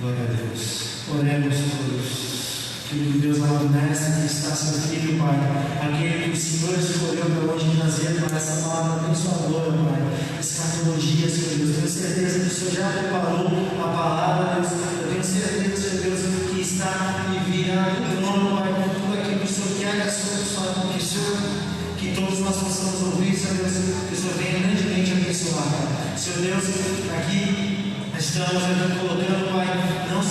Glória a Deus. Oremos todos. Filho de Deus, amado Mestre, que está seu Filho, Pai, aquele que o Senhor escolheu para hoje trazer para essa palavra abençoadora, Pai, escatologia, Senhor Deus. Tenho certeza que o Senhor já preparou a palavra, Deus. Eu tenho certeza, Senhor Deus, que está enviando o trono, Pai, com tudo aquilo que o Senhor quer que todos nós possamos ouvir, Senhor Deus, que o Senhor venha grandemente abençoar, Pai. Senhor Deus, aqui estamos colocando, Pai, não o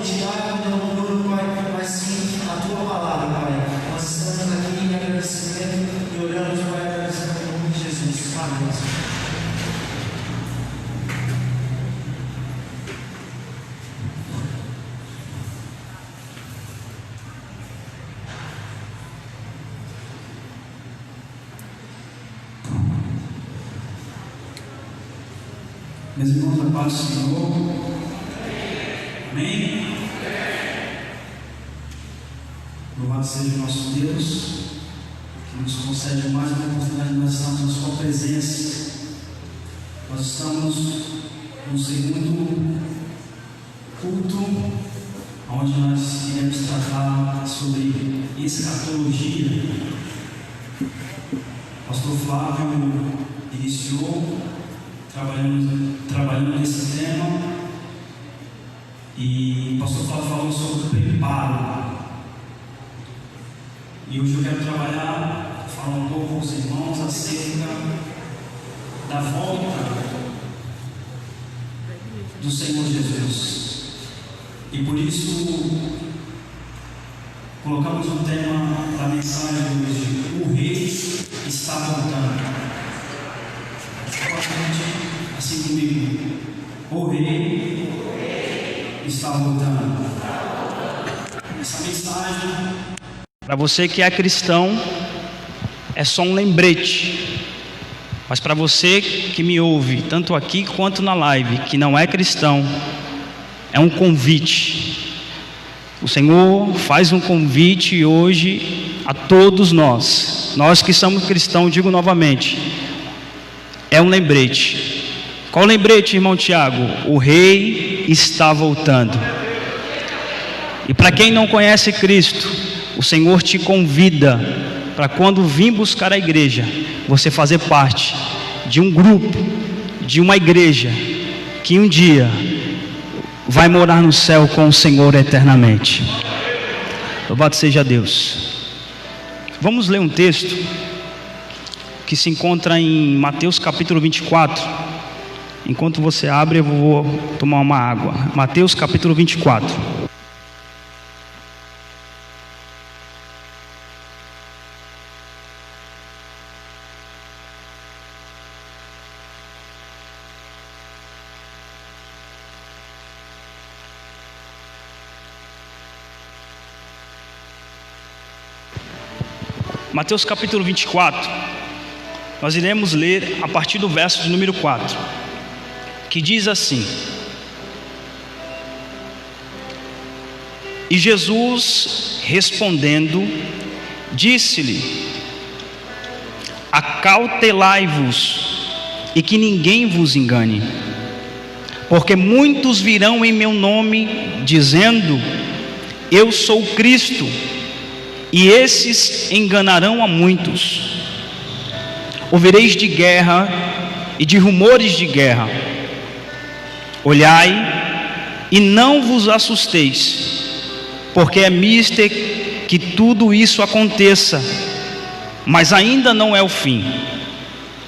Tiago, não o Bruno, Pai, mas sim a Tua palavra, Pai. Nós estamos aqui em agradecimento e oramos, Pai, agradecendo em nome de Jesus. Amém. Meus irmãos, a paz do Senhor. Amém? Louvado seja o nosso Deus, que nos concede mais uma oportunidade de nós estarmos na Sua presença. Nós estamos no segundo culto, onde nós iremos tratar sobre escatologia. O pastor Flávio iniciou trabalhando nesse tema, e o pastor Flávio falou sobre o preparo. E hoje eu quero falar um pouco com os irmãos acerca da volta do Senhor Jesus. E por isso colocamos o tema da mensagem de hoje: o Rei está voltando. Assim comigo: o Rei está voltando. Essa mensagem, para você que é cristão, é só um lembrete. Mas para você que me ouve, tanto aqui quanto na live, que não é cristão, é um convite. O Senhor faz um convite hoje a todos nós que somos cristãos. Digo novamente, é um lembrete. Qual lembrete, irmão Tiago? O Rei está voltando. E para quem não conhece Cristo, o Senhor te convida para, quando vir buscar a igreja, você fazer parte de um grupo, de uma igreja que um dia vai morar no céu com o Senhor eternamente. Louvado seja Deus. Vamos ler um texto que se encontra em Mateus capítulo 24. Enquanto você abre, eu vou tomar uma água. Mateus capítulo 24. Mateus capítulo 24. Nós iremos ler a partir do verso de número 4, que diz assim: E Jesus respondendo, disse-lhe: Acautelai-vos, e que ninguém vos engane, porque muitos virão em meu nome, dizendo: Eu sou Cristo, e esses enganarão a muitos. Ouvireis de guerra e de rumores de guerra. Olhai e não vos assusteis, porque é mister que tudo isso aconteça, mas ainda não é o fim.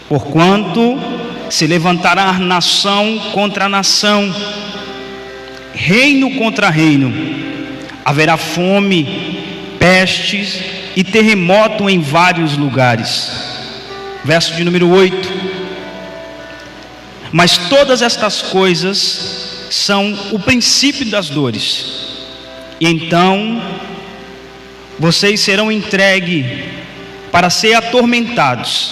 Porquanto se levantará nação contra nação, reino contra reino. Haverá fome, pestes e terremoto em vários lugares. Verso de número 8. Mas todas estas coisas são o princípio das dores. E então vocês serão entregues para ser atormentados.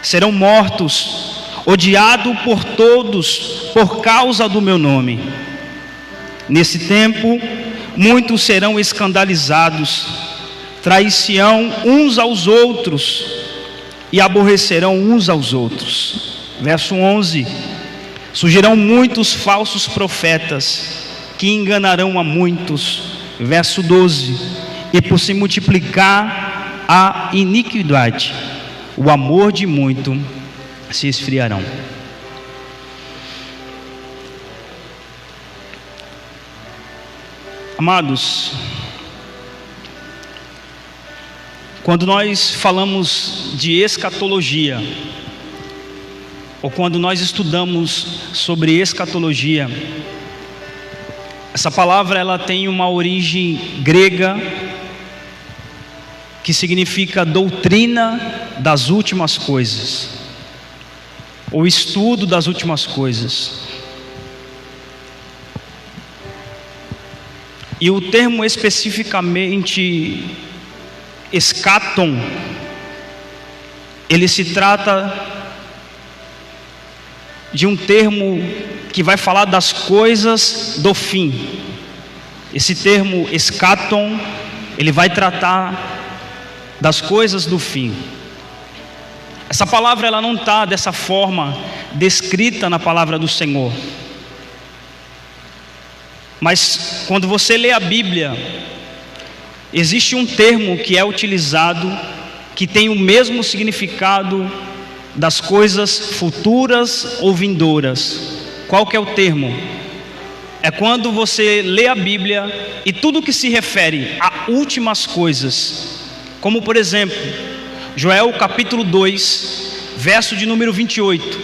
Serão mortos, odiados por todos por causa do meu nome. Nesse tempo, muitos serão escandalizados, trair-se-ão uns aos outros e aborrecerão uns aos outros. Verso 11: Surgirão muitos falsos profetas que enganarão a muitos. Verso 12: e por se multiplicar a iniquidade, o amor de muito se esfriarão. Amados, quando nós falamos de escatologia, ou quando nós estudamos sobre escatologia, essa palavra ela tem uma origem grega que significa doutrina das últimas coisas, ou estudo das últimas coisas. E o termo especificamente escatom, ele se trata de um termo que vai falar das coisas do fim. Esse termo escatom, ele vai tratar das coisas do fim. Essa palavra ela não está dessa forma descrita na palavra do Senhor. Mas quando você lê a Bíblia, existe um termo que é utilizado, que tem o mesmo significado das coisas futuras ou vindouras. Qual que é o termo? É quando você lê a Bíblia e tudo que se refere a últimas coisas, como por exemplo, Joel capítulo 2, verso de número 28.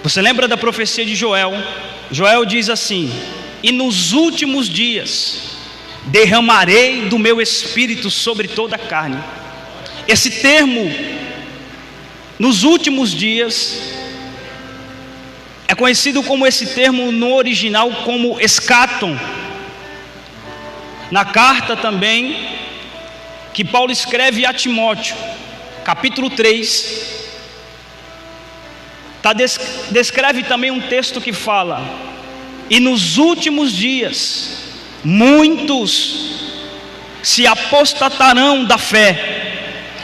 Você lembra da profecia de Joel? Joel diz assim: e nos últimos dias derramarei do meu espírito sobre toda a carne. Esse termo, nos últimos dias, é conhecido como esse termo no original como escatom. Na carta também que Paulo escreve a Timóteo, capítulo 3, descreve também um texto que fala: e nos últimos dias muitos se apostatarão da fé.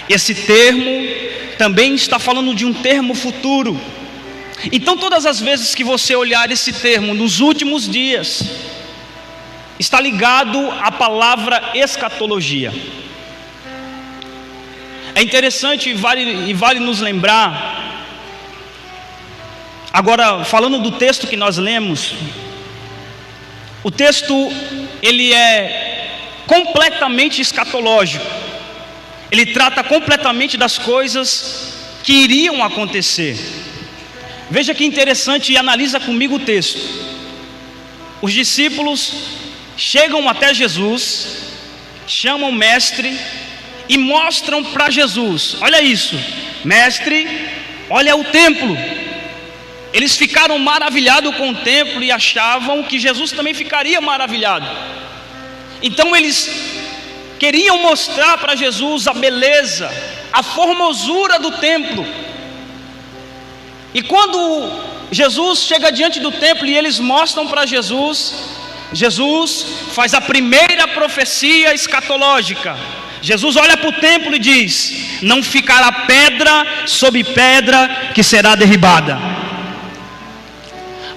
Esse termo também está falando de um termo futuro. Então todas as vezes que você olhar esse termo, nos últimos dias, está ligado à palavra escatologia. É interessante e vale nos lembrar, agora falando do texto que nós lemos, o texto ele é completamente escatológico. Ele trata completamente das coisas que iriam acontecer. Veja que interessante e analisa comigo o texto. Os discípulos chegam até Jesus, chamam o mestre e mostram para Jesus: olha isso, mestre, olha o templo. Eles ficaram maravilhados com o templo e achavam que Jesus também ficaria maravilhado. Então eles queriam mostrar para Jesus a beleza, a formosura do templo. E quando Jesus chega diante do templo e eles mostram para Jesus, Jesus faz a primeira profecia escatológica. Jesus olha para o templo e diz: não ficará pedra sobre pedra que será derribada.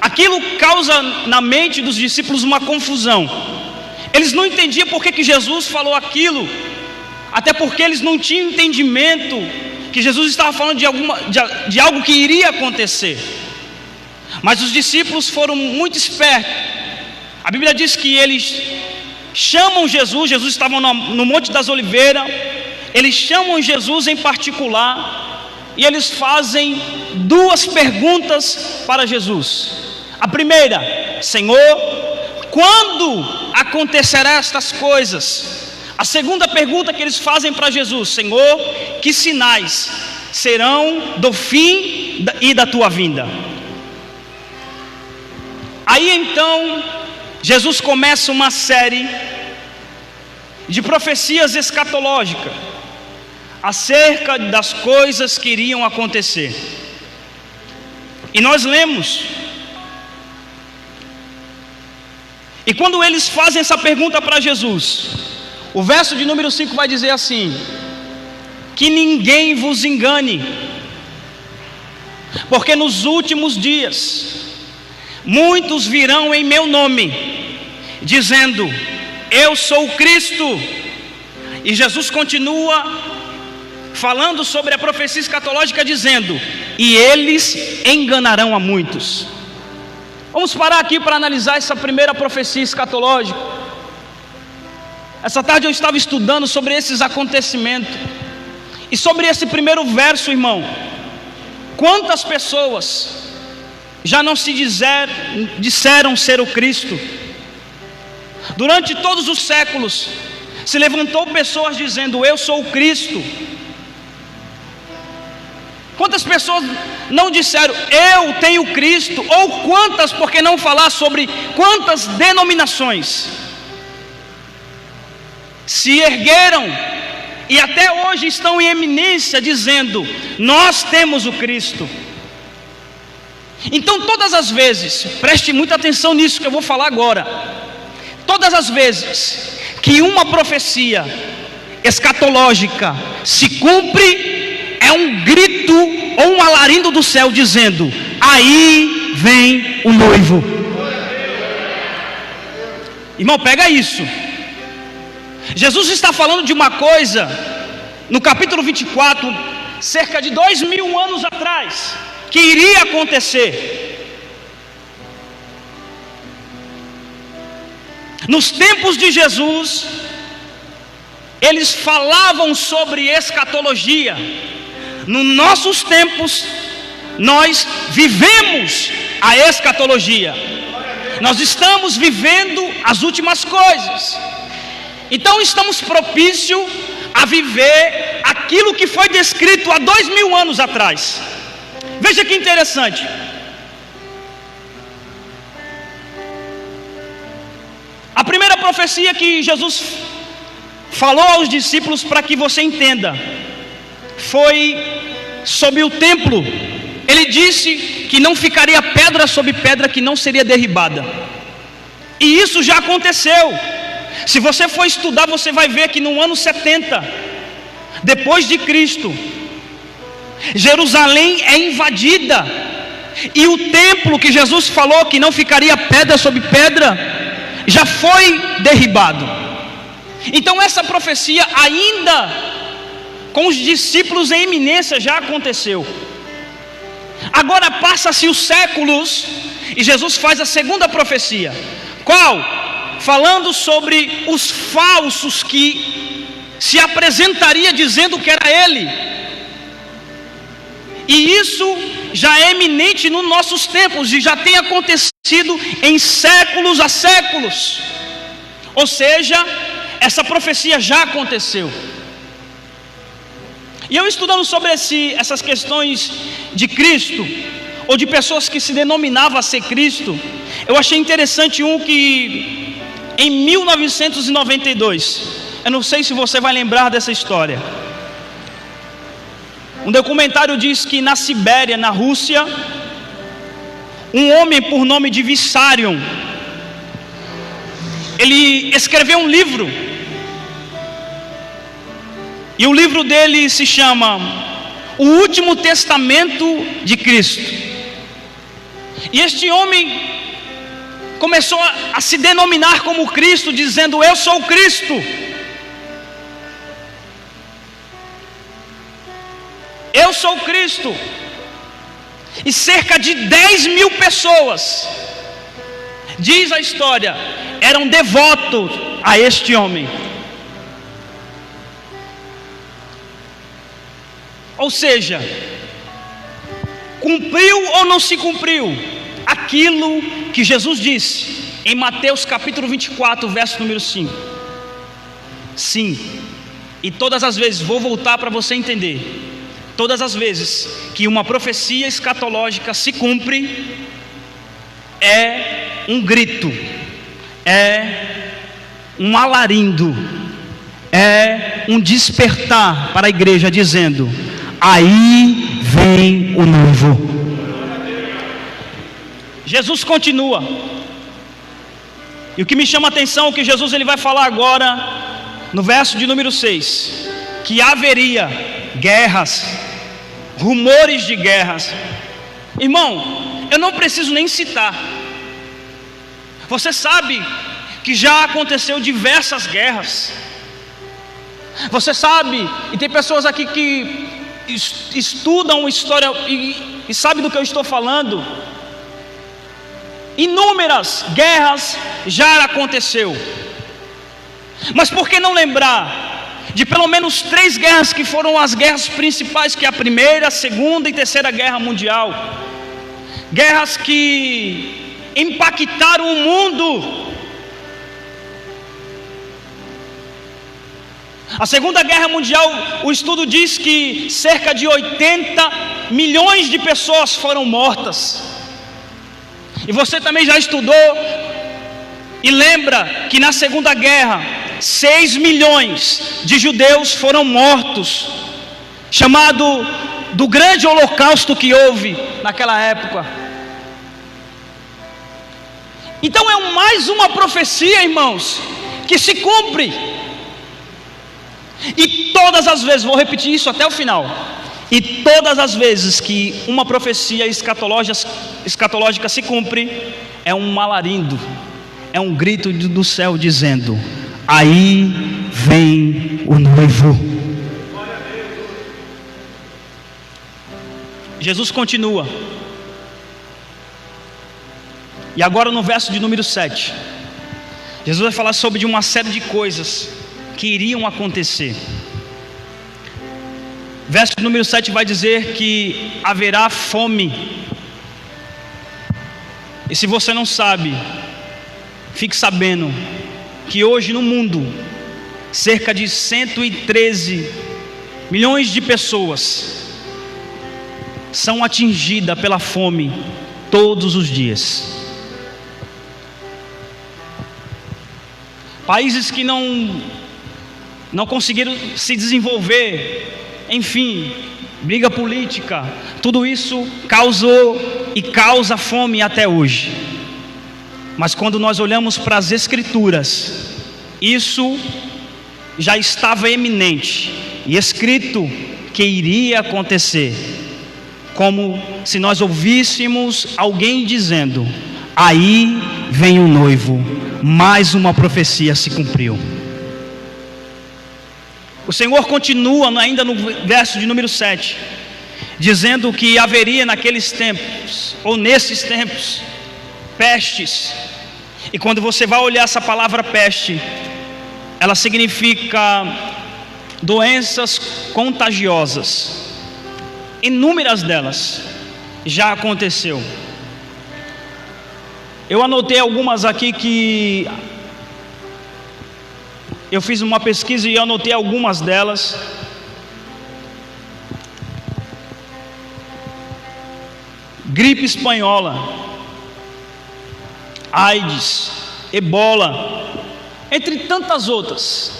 Aquilo causa na mente dos discípulos uma confusão. Eles não entendiam por que Jesus falou aquilo, até porque eles não tinham entendimento que Jesus estava falando de algo que iria acontecer. Mas os discípulos foram muito espertos. A Bíblia diz que eles chamam Jesus estava no Monte das Oliveiras, eles chamam Jesus em particular, e eles fazem duas perguntas para Jesus. A primeira: Senhor, quando acontecerão estas coisas? A segunda pergunta que eles fazem para Jesus: Senhor, que sinais serão do fim e da tua vinda? Aí então Jesus começa uma série de profecias escatológicas acerca das coisas que iriam acontecer. E nós lemos, e quando eles fazem essa pergunta para Jesus, o verso de número 5 vai dizer assim: que ninguém vos engane, porque nos últimos dias muitos virão em meu nome, dizendo: eu sou o Cristo. E Jesus continua falando sobre a profecia escatológica, dizendo: e eles enganarão a muitos. Vamos parar aqui para analisar essa primeira profecia escatológica. Essa tarde eu estava estudando sobre esses acontecimentos, e sobre esse primeiro verso, irmão, quantas pessoas já não se disseram ser o Cristo? Durante todos os séculos se levantou pessoas dizendo: eu sou o Cristo. Quantas pessoas não disseram: eu tenho Cristo? Ou quantas, por que não falar sobre quantas denominações se ergueram e até hoje estão em eminência dizendo: nós temos o Cristo. Então todas as vezes, preste muita atenção nisso que eu vou falar agora, todas as vezes que uma profecia escatológica se cumpre, é um grito ou um alarindo do céu dizendo: aí vem o noivo. Irmão, pega isso. Jesus está falando de uma coisa no capítulo 24, cerca de 2000 anos atrás, que iria acontecer. Nos tempos de Jesus, eles falavam sobre escatologia. Nos nossos tempos, nós vivemos a escatologia. Nós estamos vivendo as últimas coisas. Então estamos propícios a viver aquilo que foi descrito há 2000 anos atrás. Veja que interessante. A primeira profecia que Jesus falou aos discípulos, para que você entenda, foi sobre o templo. Ele disse que não ficaria pedra sobre pedra que não seria derribada. E isso já aconteceu. Se você for estudar, você vai ver que no ano 70 depois de Cristo, Jerusalém é invadida, e o templo que Jesus falou que não ficaria pedra sobre pedra já foi derribado. Então essa profecia, ainda com os discípulos em eminência, já aconteceu. Agora passa-se os séculos e Jesus faz a segunda profecia. Qual? Falando sobre os falsos que se apresentaria dizendo que era ele. E isso já é eminente nos nossos tempos, e já tem acontecido em séculos a séculos. Ou seja, essa profecia já aconteceu. E eu estudando sobre essas questões de Cristo, ou de pessoas que se denominavam a ser Cristo, eu achei interessante um que em 1992, eu não sei se você vai lembrar dessa história. Um documentário diz que na Sibéria, na Rússia, um homem por nome de Vissarion, ele escreveu um livro. E o livro dele se chama O Último Testamento de Cristo. E este homem começou a se denominar como Cristo, dizendo: eu sou o Cristo. Eu sou o Cristo. E cerca de 10.000 pessoas, diz a história, eram devotos a este homem. Ou seja, cumpriu ou não se cumpriu aquilo que Jesus disse em Mateus capítulo 24, verso número 5? Sim. E todas as vezes, vou voltar para você entender, todas as vezes que uma profecia escatológica se cumpre, é um grito, é um alarindo, é um despertar para a igreja dizendo: aí vem o noivo. Jesus continua. E o que me chama a atenção é que Jesus ele vai falar agora no verso de número 6, que haveria guerras, rumores de guerras. Irmão, eu não preciso nem citar Você sabe que já aconteceu diversas guerras. Você sabe, e tem pessoas aqui que estudam história e sabem do que eu estou falando. Inúmeras guerras já aconteceu. Mas por que não lembrar de pelo menos 3 guerras que foram as guerras principais, que é a Primeira, a Segunda e Terceira Guerra Mundial? Guerras que impactaram o mundo. A Segunda Guerra Mundial, o estudo diz que cerca de 80 milhões de pessoas foram mortas. E você também já estudou e lembra que na Segunda Guerra 6 milhões de judeus foram mortos, chamado do grande holocausto que houve naquela época. Então é mais uma profecia, irmãos, que se cumpre. E todas as vezes, vou repetir isso até o final, e todas as vezes que uma profecia escatológica se cumpre, é um alarindo, é um grito do céu dizendo: aí vem o noivo. Jesus continua, e agora no verso de número 7, Jesus vai falar sobre uma série de coisas que iriam acontecer. Verso número 7 vai dizer que haverá fome. E se você não sabe, fique sabendo que hoje no mundo cerca de 113 milhões de pessoas são atingidas pela fome todos os dias. Países que não conseguiram se desenvolver, enfim, briga política, tudo isso causou e causa fome até hoje. Mas quando nós olhamos para as Escrituras, isso já estava eminente e escrito que iria acontecer, como se nós ouvíssemos alguém dizendo: aí vem o noivo. Mais uma profecia se cumpriu. O Senhor continua ainda no verso de número 7, dizendo que haveria naqueles tempos, ou nesses tempos, pestes. E quando você vai olhar essa palavra peste, ela significa doenças contagiosas. Inúmeras delas já aconteceu. Eu anotei algumas aqui que eu fiz uma pesquisa e anotei algumas delas. Gripe espanhola, AIDS, ebola, entre tantas outras,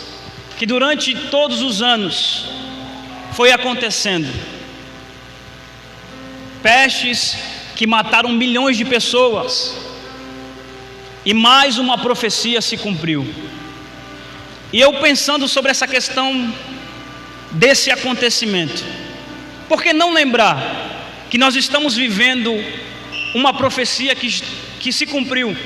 que durante todos os anos foi acontecendo. Pestes que mataram milhões de pessoas. E mais uma profecia se cumpriu. E eu pensando sobre essa questão desse acontecimento, por que não lembrar que nós estamos vivendo uma profecia que se cumpriu?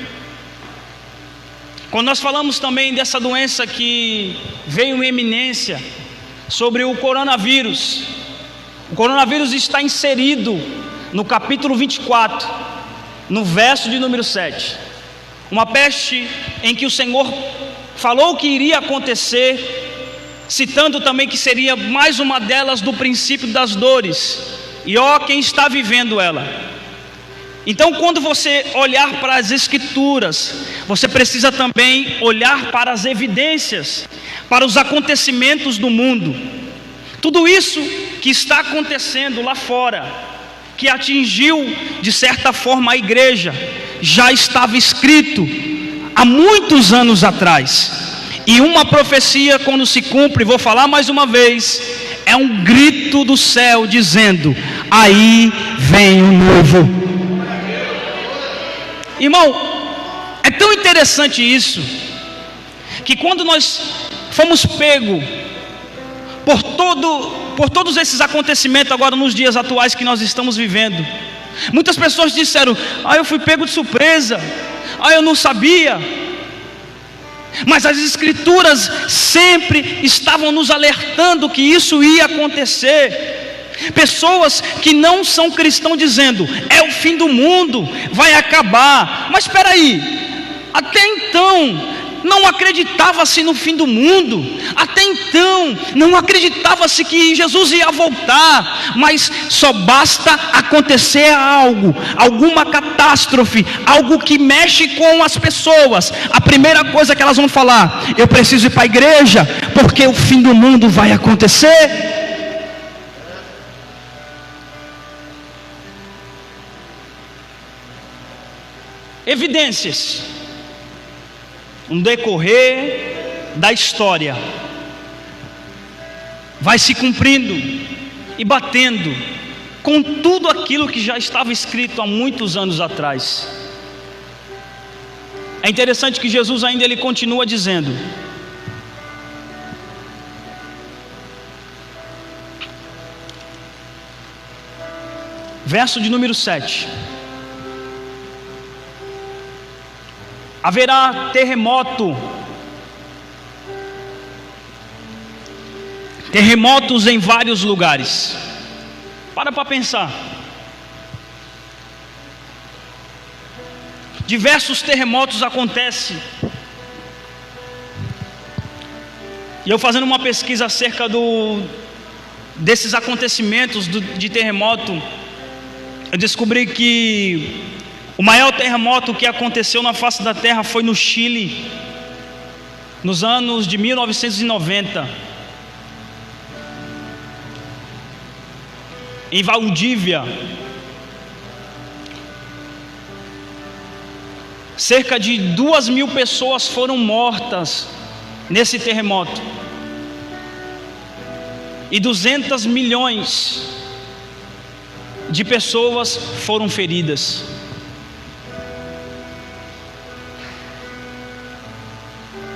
Quando nós falamos também dessa doença que veio em eminência, sobre o coronavírus está inserido no capítulo 24, no verso de número 7. Uma peste em que o Senhor falou que iria acontecer, citando também que seria mais uma delas do princípio das dores, e ó quem está vivendo ela. Então quando você olhar para as Escrituras, você precisa também olhar para as evidências, para os acontecimentos do mundo. Tudo isso que está acontecendo lá fora, que atingiu de certa forma a igreja, já estava escrito há muitos anos atrás. E uma profecia, quando se cumpre, vou falar mais uma vez, é um grito do céu dizendo: aí vem o noivo. Irmão, é tão interessante isso, que quando nós fomos pegos por todos esses acontecimentos agora nos dias atuais que nós estamos vivendo, muitas pessoas disseram: eu fui pego de surpresa, eu não sabia. Mas as Escrituras sempre estavam nos alertando que isso ia acontecer. Pessoas que não são cristãos dizendo: é o fim do mundo, vai acabar. Mas espera aí, até então não acreditava-se no fim do mundo, até então não acreditava-se que Jesus ia voltar. Mas só basta acontecer algo, alguma catástrofe, algo que mexe com as pessoas, a primeira coisa que elas vão falar: eu preciso ir para a igreja, porque o fim do mundo vai acontecer. Evidências no decorrer da história vai se cumprindo e batendo com tudo aquilo que já estava escrito há muitos anos atrás. É interessante que Jesus ainda ele continua dizendo: verso de número 7: haverá terremotos em vários lugares. Para pensar. Diversos terremotos acontecem. E eu fazendo uma pesquisa acerca desses acontecimentos de terremoto, eu descobri que o maior terremoto que aconteceu na face da terra foi no Chile, nos anos de 1990, em Valdívia. Cerca de 2.000 pessoas foram mortas nesse terremoto, e 200 milhões de pessoas foram feridas.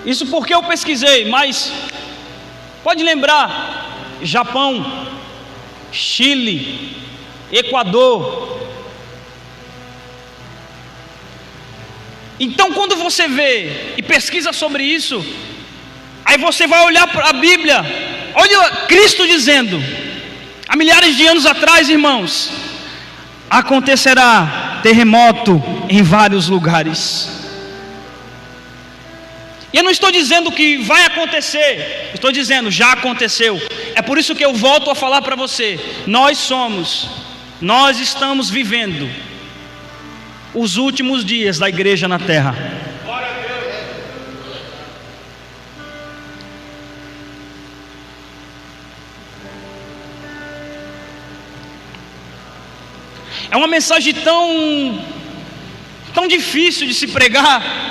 Isso porque eu pesquisei, mas pode lembrar: Japão, Chile, Equador. Então, quando você vê e pesquisa sobre isso, aí você vai olhar para a Bíblia. Olha Cristo dizendo, há milhares de anos atrás, irmãos: acontecerá terremoto em vários lugares. E eu não estou dizendo que vai acontecer, estou dizendo já aconteceu. É por isso que eu volto a falar para você: nós estamos vivendo os últimos dias da igreja na terra. É uma mensagem tão difícil de se pregar.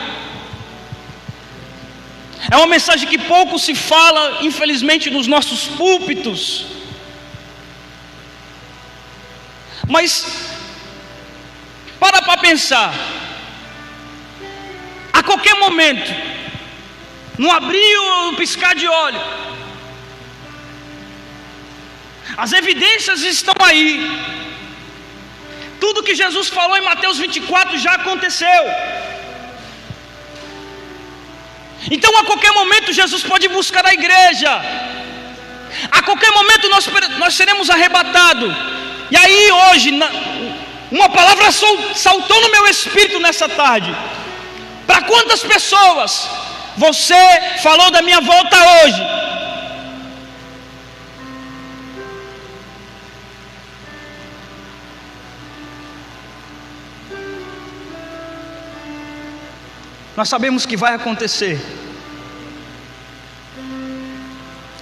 É uma mensagem que pouco se fala, infelizmente, nos nossos púlpitos. Mas para pensar. A qualquer momento, no abrir ou no piscar de olho, as evidências estão aí. Tudo que Jesus falou em Mateus 24 já aconteceu. Então a qualquer momento Jesus pode buscar a igreja. A qualquer momento nós seremos arrebatados. E aí hoje, uma palavra saltou no meu espírito nessa tarde. Para quantas pessoas você falou da minha volta hoje? Nós sabemos que vai acontecer,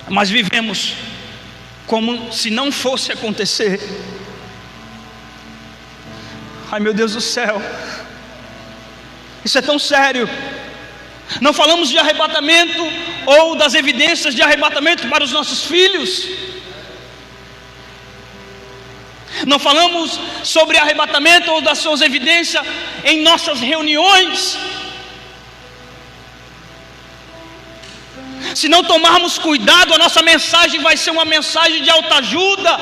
mas vivemos como se não fosse acontecer. Ai, meu Deus do céu, isso é tão sério. Não falamos de arrebatamento ou das evidências de arrebatamento para os nossos filhos. Não falamos sobre arrebatamento ou das suas evidências em nossas reuniões. Se não tomarmos cuidado, a nossa mensagem vai ser uma mensagem de autoajuda.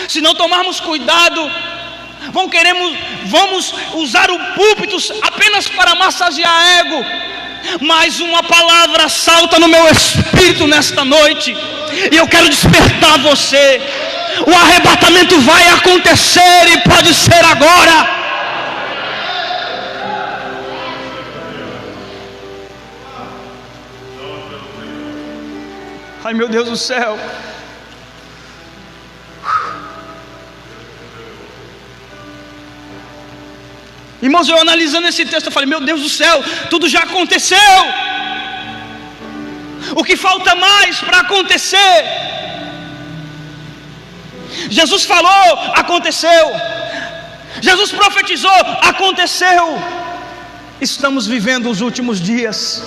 Se não tomarmos cuidado, vamos usar o púlpito apenas para massagear ego. Mas uma palavra salta no meu espírito nesta noite, e eu quero despertar você. O arrebatamento vai acontecer, e pode ser agora. Ai, meu Deus do céu. Irmãos, eu analisando esse texto, eu falei, meu Deus do céu, tudo já aconteceu. O que falta mais para acontecer? Jesus falou, aconteceu. Jesus profetizou, aconteceu. Estamos vivendo os últimos dias.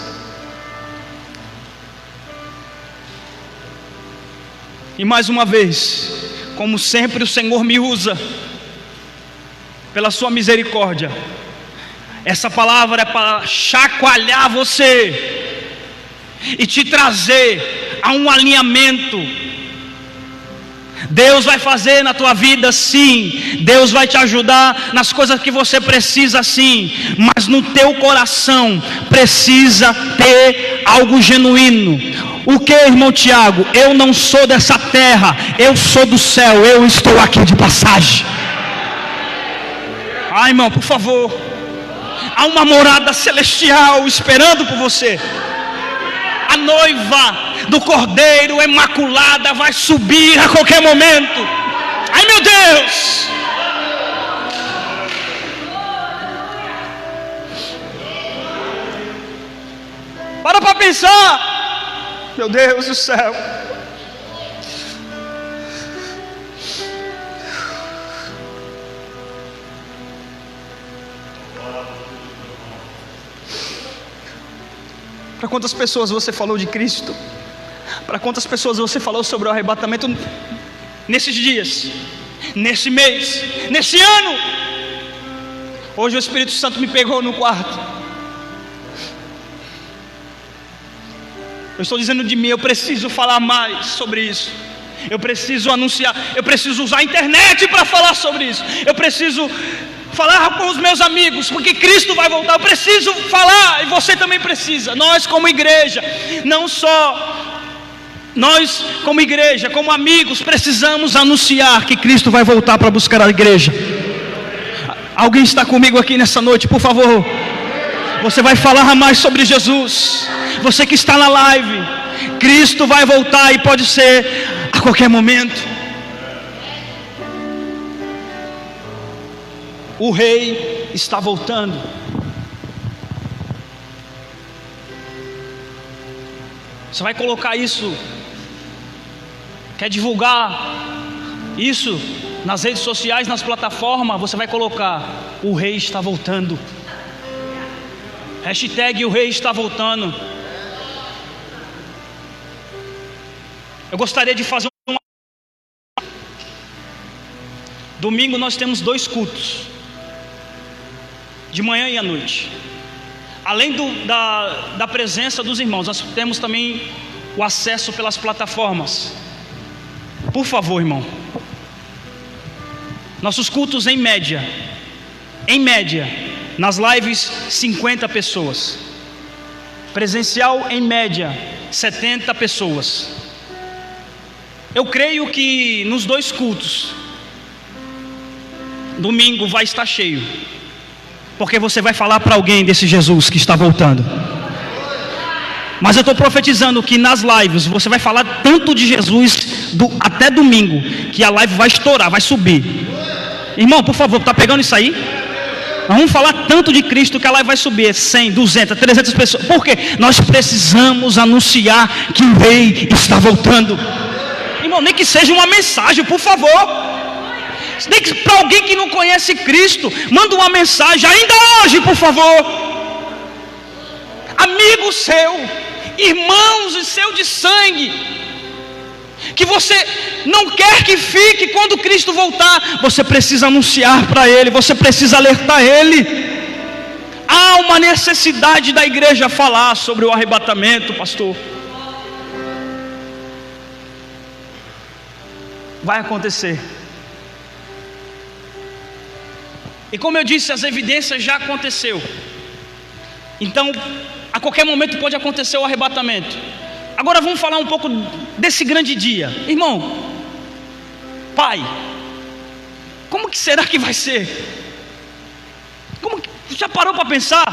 E mais uma vez, como sempre o Senhor me usa, pela sua misericórdia, essa palavra é para chacoalhar você e te trazer a um alinhamento. Deus vai fazer na tua vida, sim. Deus vai te ajudar nas coisas que você precisa, sim. Mas no teu coração precisa ter algo genuíno. O que, irmão Tiago? Eu não sou dessa terra, eu sou do céu, eu estou aqui de passagem. Ai, irmão, por favor. Há uma morada celestial esperando por você. A noiva do Cordeiro imaculada vai subir a qualquer momento. Ai, meu Deus. Para pensar. Meu Deus do céu. Para quantas pessoas você falou de Cristo? Para quantas pessoas você falou sobre o arrebatamento nesses dias, nesse mês, nesse ano? Hoje o Espírito Santo me pegou no quarto. Eu estou dizendo de mim, eu preciso falar mais sobre isso. Eu preciso anunciar, eu preciso usar a internet para falar sobre isso. Eu preciso falar com os meus amigos, porque Cristo vai voltar. Eu preciso falar, e você também precisa. Nós como igreja, não só nós como igreja, como amigos, precisamos anunciar que Cristo vai voltar para buscar a igreja. Alguém está comigo aqui nessa noite, por favor? Você vai falar mais sobre Jesus. Você que está na live, Cristo vai voltar, e pode ser a qualquer momento. O rei está voltando. Você vai colocar isso, quer divulgar isso nas redes sociais, nas plataformas, você vai colocar: o rei está voltando. Hashtag o rei está voltando. Eu gostaria de fazer domingo nós temos 2 cultos, de manhã e à noite. Além da presença dos irmãos, nós temos também o acesso pelas plataformas. Por favor, irmão, nossos cultos em média, nas lives 50 pessoas, presencial em média 70 pessoas. Eu creio que nos 2 cultos, domingo vai estar cheio, porque você vai falar para alguém desse Jesus que está voltando. Mas eu estou profetizando que nas lives você vai falar tanto de Jesus até domingo, que a live vai estourar, vai subir. Irmão, por favor, está pegando isso aí? Nós vamos falar tanto de Cristo que a live vai subir 100, 200, 300 pessoas. Por quê? Nós precisamos anunciar que o rei está voltando. Irmão, nem que seja uma mensagem, por favor. Nem que para alguém que não conhece Cristo, manda uma mensagem ainda hoje, por favor. Amigo seu, irmãos e seu de sangue, que você não quer que fique quando Cristo voltar, você precisa anunciar para ele, você precisa alertar ele. Há uma necessidade da igreja falar sobre o arrebatamento, pastor. Vai acontecer. E como eu disse, as evidências já aconteceu. Então, a qualquer momento pode acontecer o arrebatamento. Agora vamos falar um pouco desse grande dia. Irmão, pai, como que será que vai ser? Já parou para pensar?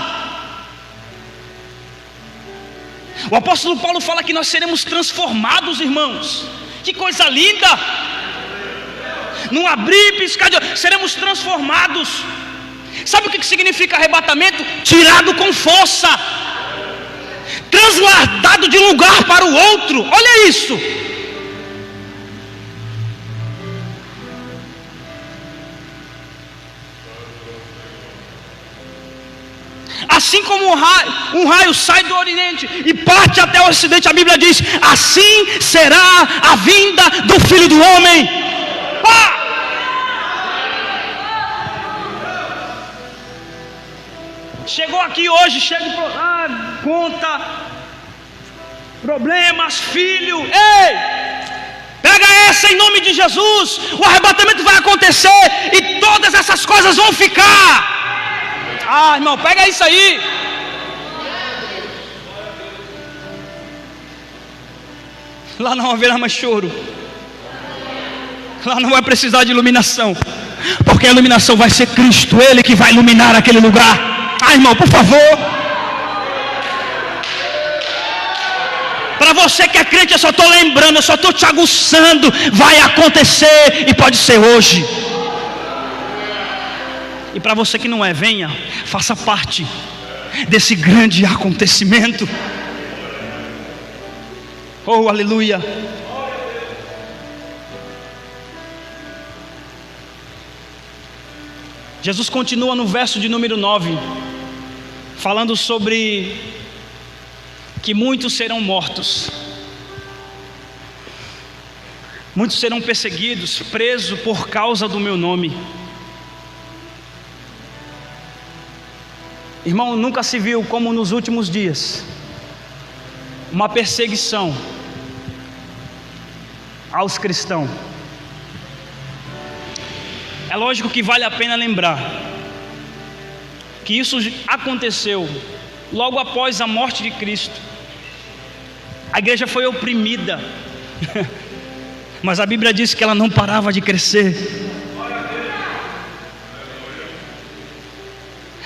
O apóstolo Paulo fala que nós seremos transformados, irmãos. Que coisa linda! Num abrir e piscar de olhos, seremos transformados. Sabe o que significa arrebatamento? Tirado com força, transladado de um lugar para o outro. Olha isso. Assim como um raio sai do Oriente e parte até o Ocidente, a Bíblia diz: assim será a vinda do Filho do Homem. Chegou aqui hoje, chega e conta, problemas, filho, ei, pega essa em nome de Jesus. O arrebatamento vai acontecer e todas essas coisas vão ficar. Irmão, pega isso aí. Lá não haverá mais choro. Lá não vai precisar de iluminação, porque a iluminação vai ser Cristo, Ele que vai iluminar aquele lugar. Irmão, por favor. Para você que é crente, eu só estou lembrando, eu só estou te aguçando. Vai acontecer e pode ser hoje. E para você que não é, venha, faça parte desse grande acontecimento. Oh, aleluia. Jesus continua no verso de número 9, falando sobre que muitos serão mortos, muitos serão perseguidos, presos por causa do meu nome. Irmão, nunca se viu como nos últimos dias uma perseguição aos cristãos. É lógico que vale a pena lembrar que isso aconteceu logo após a morte de Cristo. A igreja foi oprimida, mas a Bíblia diz que ela não parava de crescer.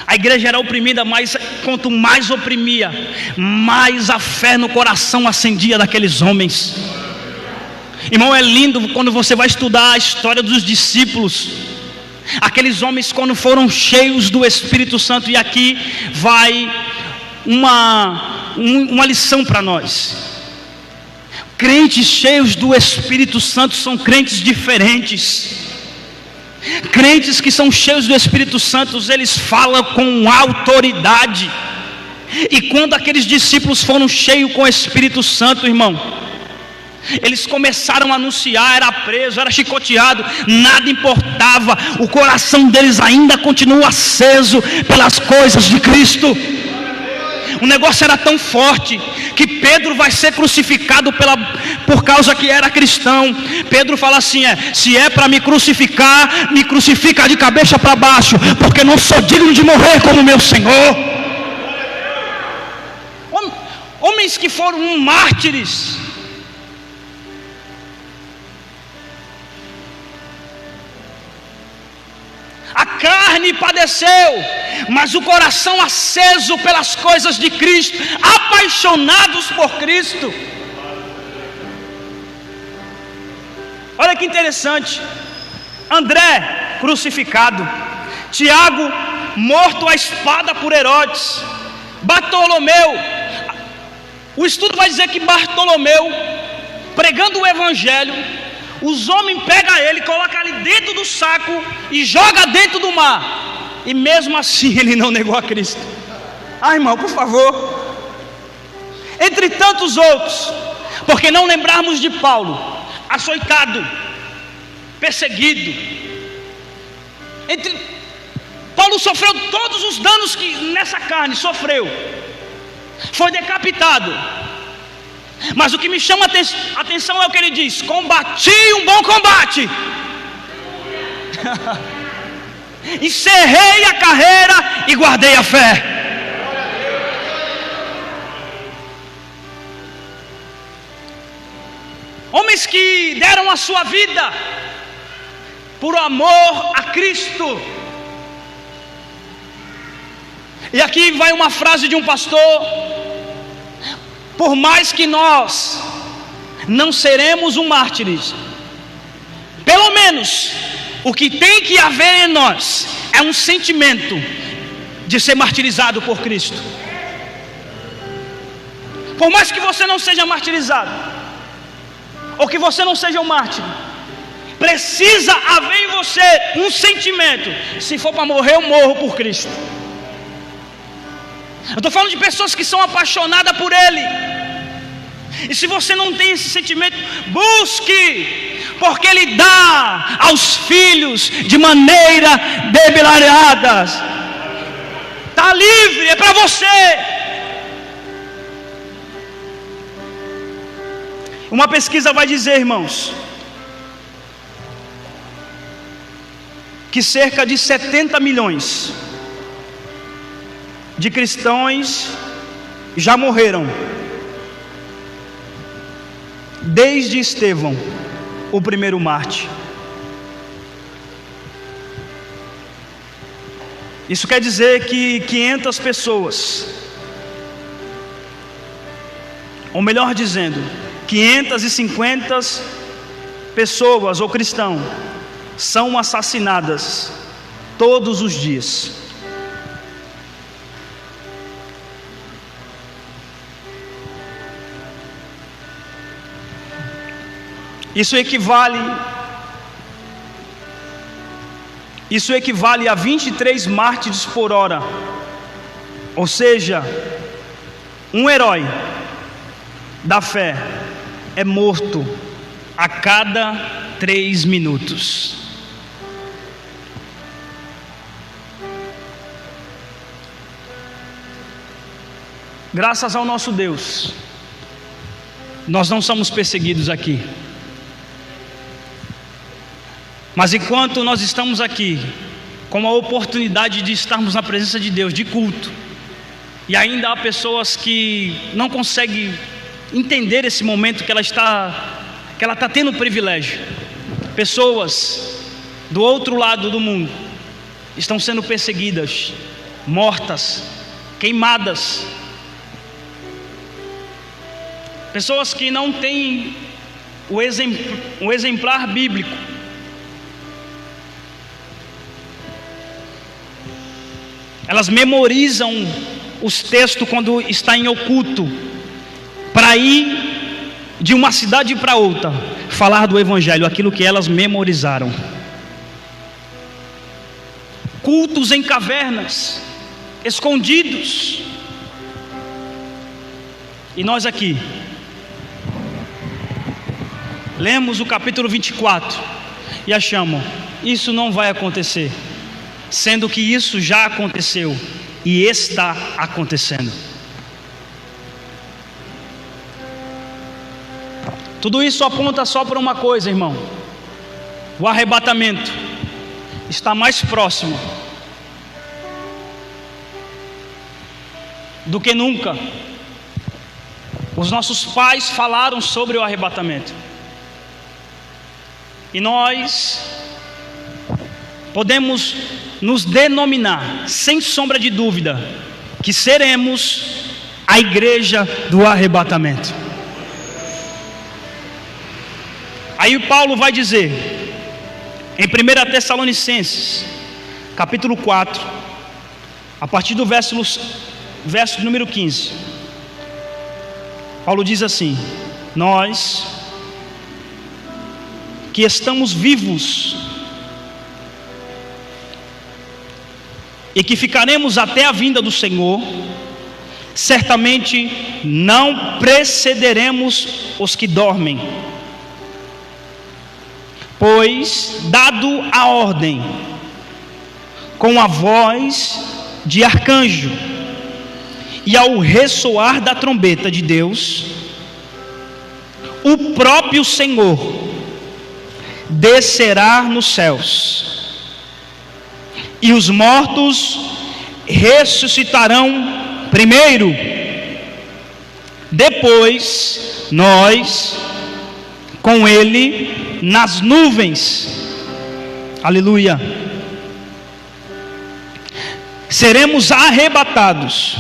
A igreja era oprimida, mas quanto mais oprimia, mais a fé no coração acendia daqueles homens. Irmão, é lindo quando você vai estudar a história dos discípulos. Aqueles homens, quando foram cheios do Espírito Santo, e aqui vai uma lição para nós. Crentes cheios do Espírito Santo são crentes diferentes. Crentes que são cheios do Espírito Santo, eles falam com autoridade. E quando aqueles discípulos foram cheios com o Espírito Santo, irmão, eles começaram a anunciar, era preso, era chicoteado, nada importava, o coração deles ainda continua aceso pelas coisas de Cristo. O negócio era tão forte que Pedro vai ser crucificado por causa que era cristão. Pedro fala assim: se é para me crucificar, me crucifica de cabeça para baixo, porque não sou digno de morrer como meu Senhor. Homens que foram mártires. A carne padeceu, mas o coração aceso pelas coisas de Cristo, apaixonados por Cristo. Olha que interessante. André crucificado, Tiago morto à espada por Herodes, Bartolomeu, o estudo vai dizer que Bartolomeu, pregando o evangelho, os homens pegam ele, colocam ele dentro do saco e jogam dentro do mar, e mesmo assim ele não negou a Cristo. Irmão, por favor. Entre tantos outros, porque não lembrarmos de Paulo, açoitado, perseguido. Paulo sofreu todos os danos que nessa carne sofreu, foi decapitado. Mas o que me chama a atenção é o que ele diz: combati um bom combate. encerrei a carreira e guardei a fé. Homens que deram a sua vida por amor a Cristo. E aqui vai uma frase de um pastor: por mais que nós não seremos mártires, pelo menos o que tem que haver em nós é um sentimento de ser martirizado por Cristo. Por mais que você não seja martirizado, ou que você não seja um mártir, precisa haver em você um sentimento: se for para morrer, eu morro por Cristo. Eu estou falando de pessoas que são apaixonadas por Ele. E se você não tem esse sentimento, busque, porque Ele dá aos filhos de maneira deliberada. Está livre, é para você. Uma pesquisa vai dizer, irmãos, que cerca de 70 milhões de cristãos já morreram desde Estevão, o primeiro mártir. Isso quer dizer que 500 pessoas, ou melhor dizendo, 550 pessoas ou cristãos são assassinadas todos os dias. Isso equivale a 23 mártires por hora. Ou seja, um herói da fé é morto a cada 3 minutos. Graças ao nosso Deus, nós não somos perseguidos aqui. Mas enquanto nós estamos aqui, com a oportunidade de estarmos na presença de Deus, de culto, e ainda há pessoas que não conseguem entender esse momento que ela está tendo privilégio. Pessoas do outro lado do mundo estão sendo perseguidas, mortas, queimadas. Pessoas que não têm o exemplar bíblico. Elas memorizam os textos quando está em oculto, para ir de uma cidade para outra, falar do Evangelho, aquilo que elas memorizaram. Cultos em cavernas, escondidos. E nós aqui lemos o capítulo 24 e achamos: isso não vai acontecer, sendo que isso já aconteceu e está acontecendo. Tudo isso aponta só para uma coisa, irmão: o arrebatamento está mais próximo do que nunca. Os nossos pais falaram sobre o arrebatamento, e nós podemos nos denominar, sem sombra de dúvida, que seremos a igreja do arrebatamento. Aí Paulo vai dizer, em 1 Tessalonicenses, capítulo 4, a partir do verso número 15, Paulo diz assim: nós que estamos vivos e que ficaremos até a vinda do Senhor, certamente não precederemos os que dormem. Pois, dado a ordem, com a voz de arcanjo, e ao ressoar da trombeta de Deus, o próprio Senhor descerá nos céus, e os mortos ressuscitarão primeiro. Depois, nós, com Ele, nas nuvens. Aleluia. Seremos arrebatados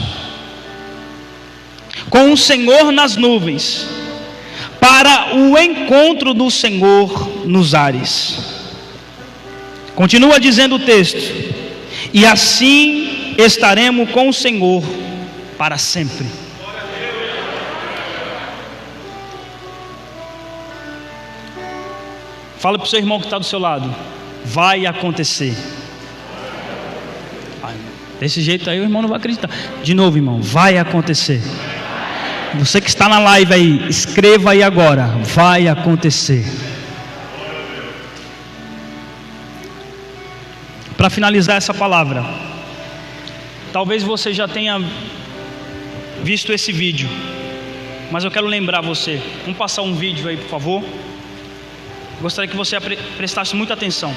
com o Senhor nas nuvens, para o encontro do Senhor nos ares. Continua dizendo o texto: e assim estaremos com o Senhor para sempre. Fala para o seu irmão que está do seu lado: vai acontecer. Desse jeito aí o irmão não vai acreditar. De novo, irmão, vai acontecer. Você que está na live aí, escreva aí agora: vai acontecer. Para finalizar essa palavra, talvez você já tenha visto esse vídeo, mas eu quero lembrar você. Vamos passar um vídeo aí, por favor. Gostaria que você prestasse muita atenção.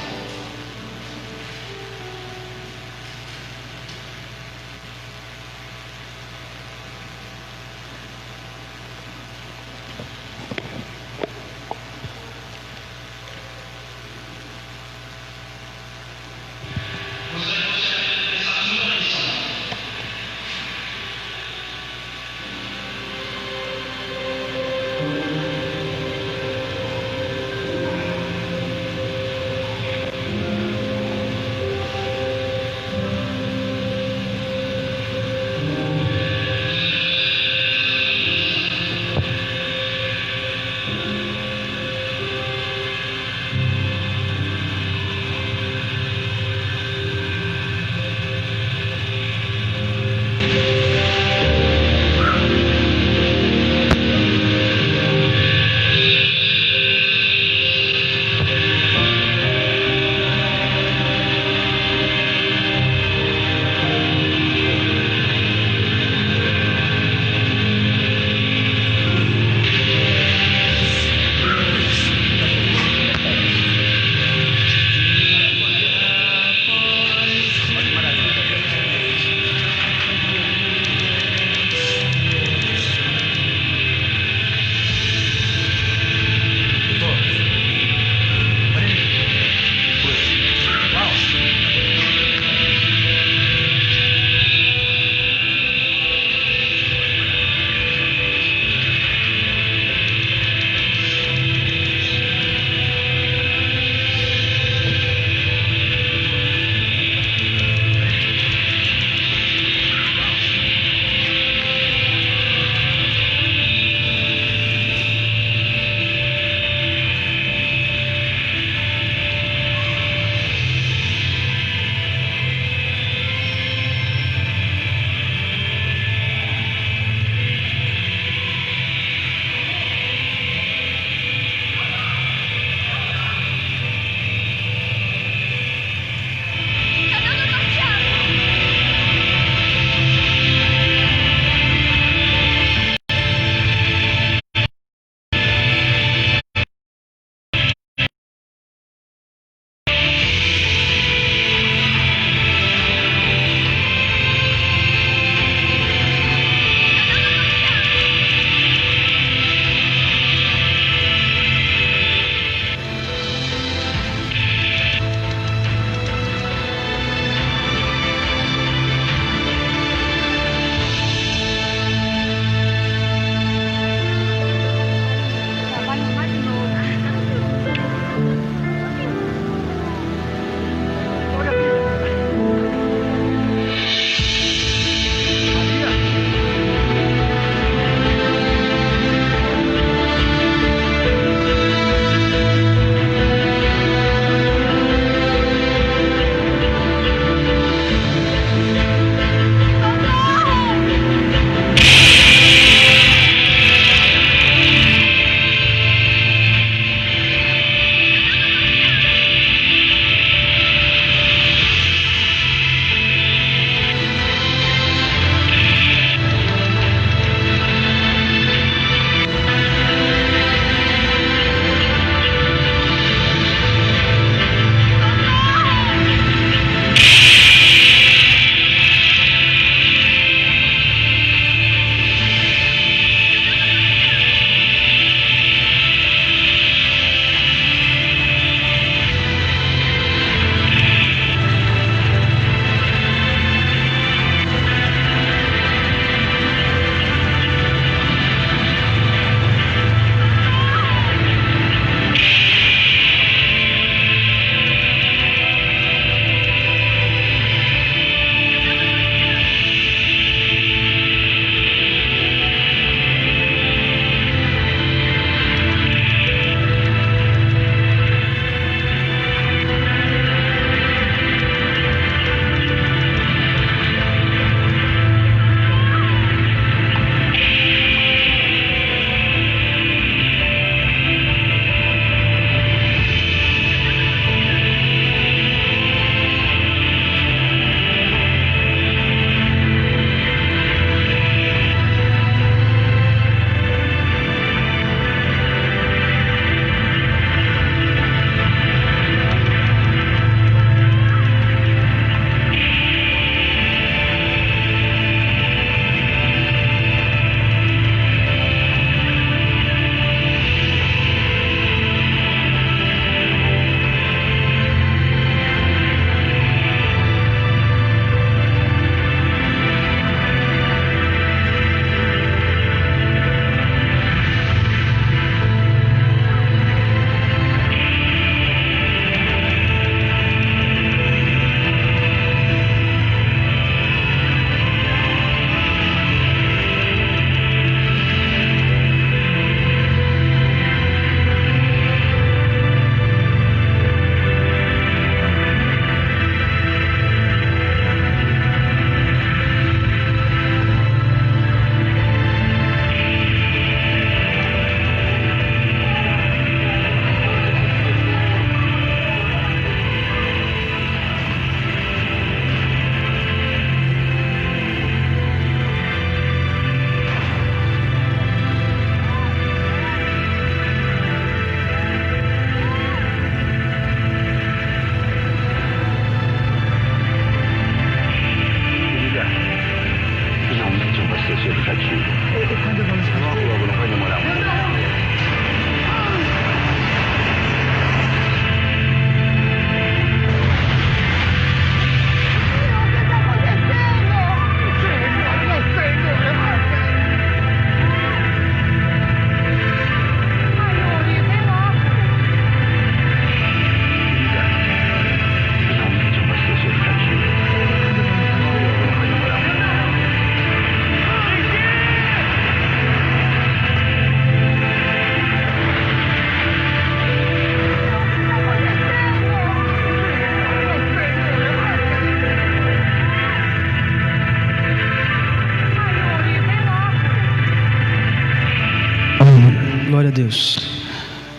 Glória a Deus.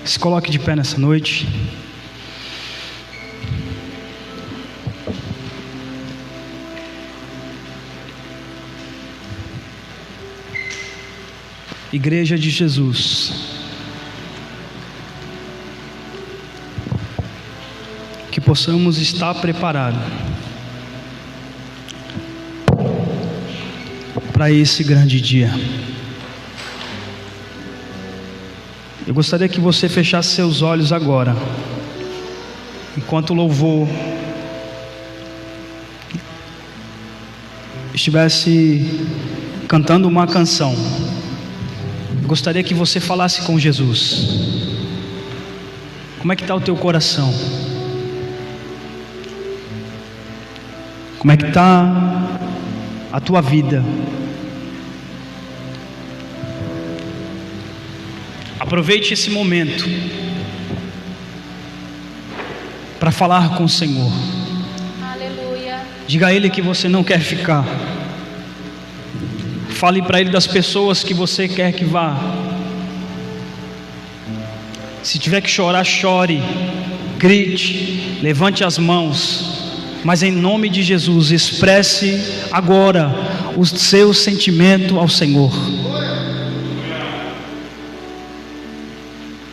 Se coloque de pé nessa noite. Igreja de Jesus, que possamos estar preparados para esse grande dia. Eu gostaria que você fechasse seus olhos agora, enquanto o louvor estivesse cantando uma canção. Eu gostaria que você falasse com Jesus. Como é que está o teu coração? Como é que está a tua vida? Aproveite esse momento para falar com o Senhor. Aleluia. Diga a Ele que você não quer ficar. Fale para Ele das pessoas que você quer que vá. Se tiver que chorar, chore, grite, levante as mãos, mas em nome de Jesus, expresse agora o seu sentimento ao Senhor.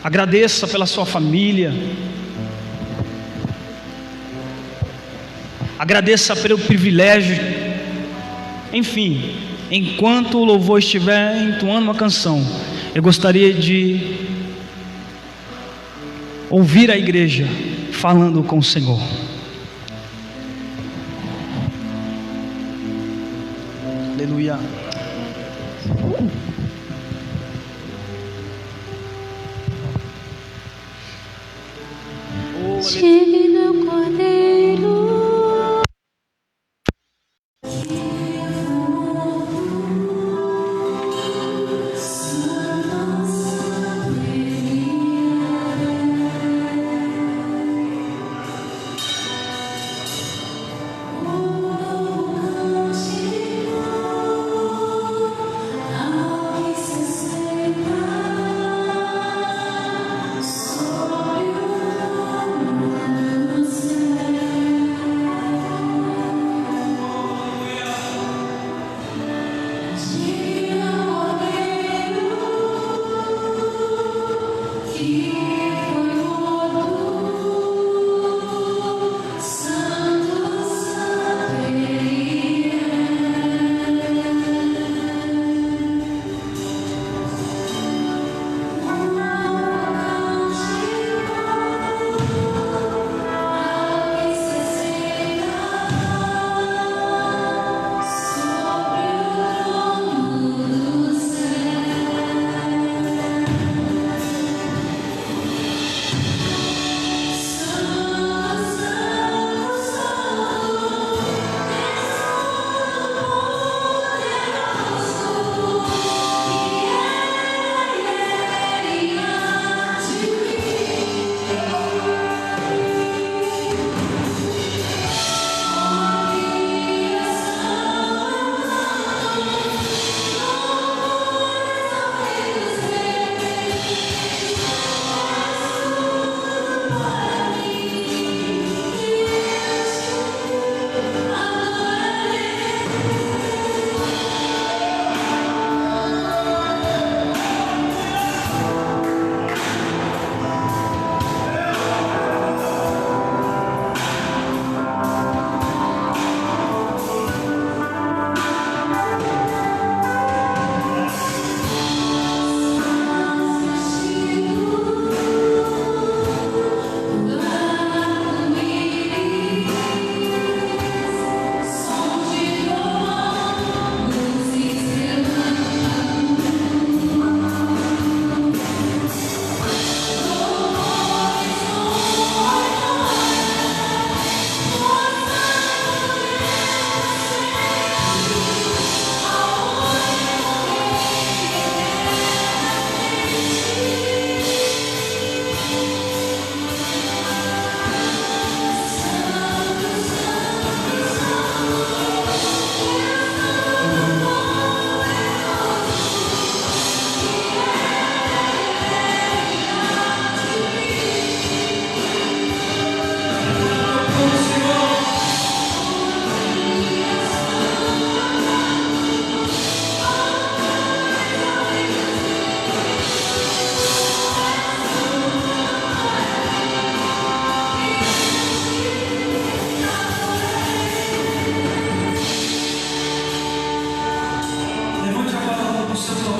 Agradeça pela sua família. Agradeça pelo privilégio. Enfim, enquanto o louvor estiver entoando uma canção, eu gostaria de ouvir a igreja falando com o Senhor. Aleluia. Divino Cordeiro, Glória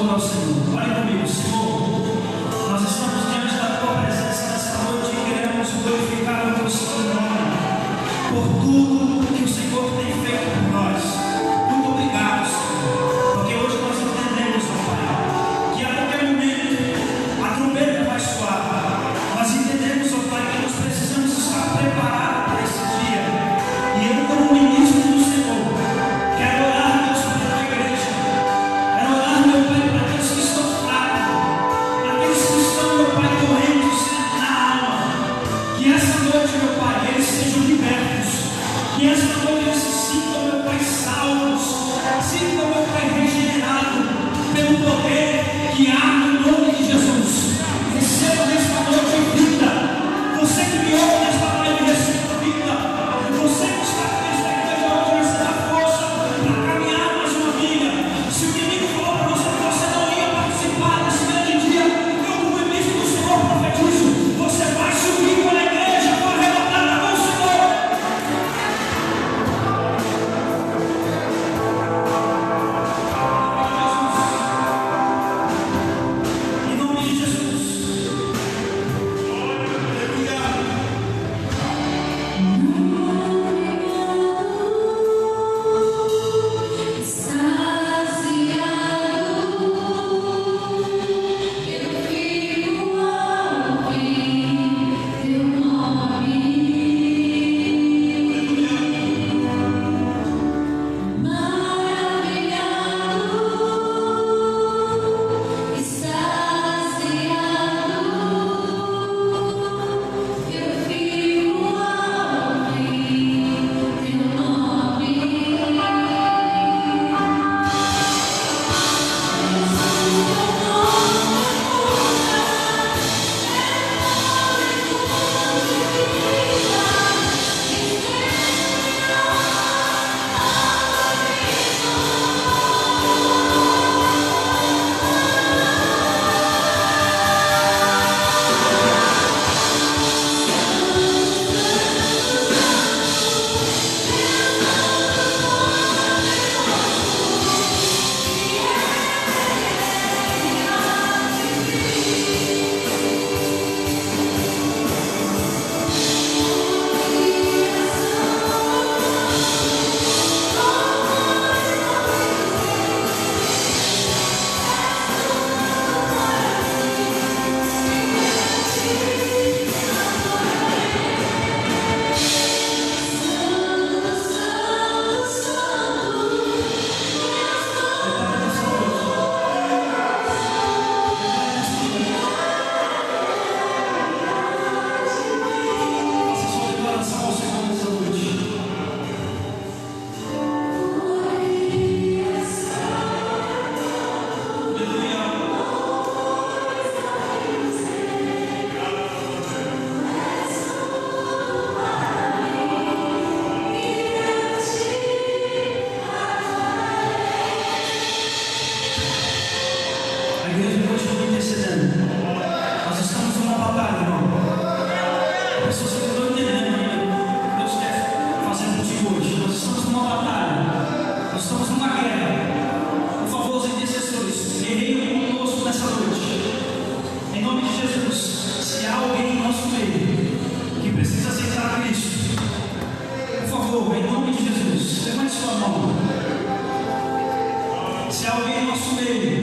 louvando ao Senhor. Olhem comigo, Senhor. Nós estamos diante da tua presença nessa noite e queremos glorificar o teu santo nome por tudo que o Senhor tem feito por nós. Muito obrigado, Senhor, porque hoje nós entendemos, ó Pai, que a qualquer momento a trombeta vai soar. Nós entendemos, ó Pai, que nós precisamos estar preparados para esse dia. E eu, como ministro do Senhor, quero orar, Deus, pela igreja. Quero orar, meu Pai, para aqueles que estão fracos, aqueles que estão, meu Pai, doentes na alma. Que essa noite, meu Pai, eles sejam libertos. Que essa noite eles se sintam, meu Pai, salvos. Sintam, meu Pai, regenerado pelo poder que há no nome de Jesus. Receba nesta noite vida. Você que me ouve nesta live, receba vida. Você que está aqui nesta igreja hoje, receba força para caminhar mais uma vida. Se o inimigo falou para você que você não ia participar desse grande dia, eu, como ministro do Senhor, profetizo: você vai subir para a igreja, para arrebatada com o Senhor. Em nome de Jesus. Aleluia. A igreja continua intercedendo. Nós estamos numa batalha, irmão. Pessoas que não estão entendendo ainda. Deus quer fazer contigo hoje. Nós estamos numa batalha. Nós estamos numa guerra. Por favor, os intercessores, guerreiam conosco nessa noite. Em nome de Jesus. Se há alguém em nosso meio que precisa aceitar Cristo, por favor, em nome de Jesus, levante sua mão. Se há alguém em nosso meio